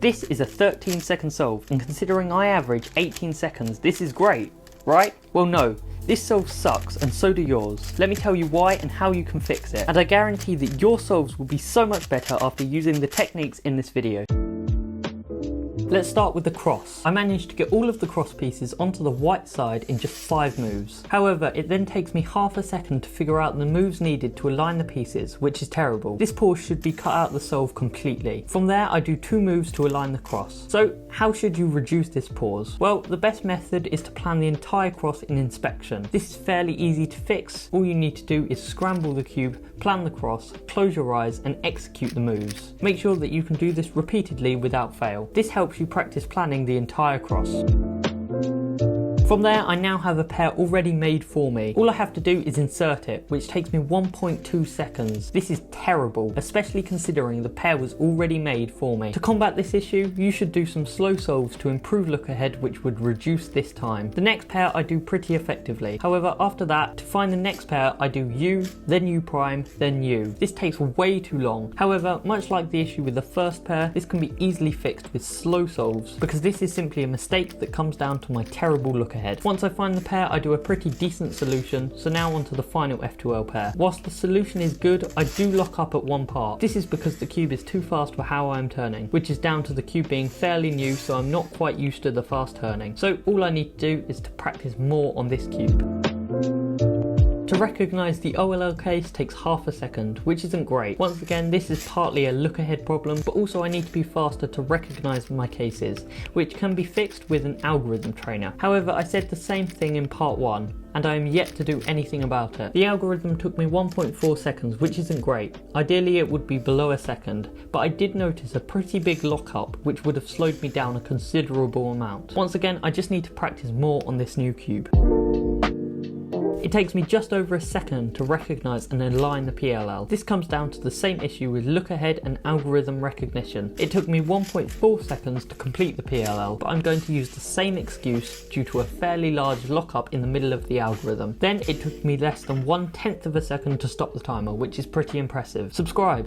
This is a 13-second solve, and considering I average 18 seconds, this is great, right? Well no, this solve sucks and so do yours. Let me tell you why and how you can fix it, and I guarantee that your solves will be so much better after using the techniques in this video. Let's start with the cross. I managed to get all of the cross pieces onto the white side in just 5 moves. However, it then takes me half a second to figure out the moves needed to align the pieces, which is terrible. This pause should be cut out of the solve completely. From there, I do 2 moves to align the cross. So how should you reduce this pause? Well, the best method is to plan the entire cross in inspection. This is fairly easy to fix. All you need to do is scramble the cube, plan the cross, close your eyes and execute the moves. Make sure that you can do this repeatedly without fail. This helps you practice planning the entire cross. From there, I now have a pair already made for me. All I have to do is insert it, which takes me 1.2 seconds. This is terrible, especially considering the pair was already made for me. To combat this issue, you should do some slow solves to improve look ahead, which would reduce this time. The next pair I do pretty effectively. However, after that, to find the next pair, I do U, then U prime, then U. This takes way too long. However, much like the issue with the first pair, this can be easily fixed with slow solves, because this is simply a mistake that comes down to my terrible look ahead. Once I find the pair, I do a pretty decent solution, so now onto the final F2L pair. Whilst the solution is good, I do lock up at one part. This is because the cube is too fast for how I am turning, which is down to the cube being fairly new, so I'm not quite used to the fast turning. So all I need to do is to practice more on this cube. To recognise the OLL case takes half a second, which isn't great. Once again, this is partly a look ahead problem, but also I need to be faster to recognise my cases, which can be fixed with an algorithm trainer. However, I said the same thing in part 1, and I am yet to do anything about it. The algorithm took me 1.4 seconds, which isn't great. Ideally it would be below a second, but I did notice a pretty big lockup, which would have slowed me down a considerable amount. Once again, I just need to practice more on this new cube. It takes me just over a second to recognise and align the PLL. This comes down to the same issue with look ahead and algorithm recognition. It took me 1.4 seconds to complete the PLL, but I'm going to use the same excuse due to a fairly large lockup in the middle of the algorithm. Then it took me less than 1/10 of a second to stop the timer, which is pretty impressive. Subscribe!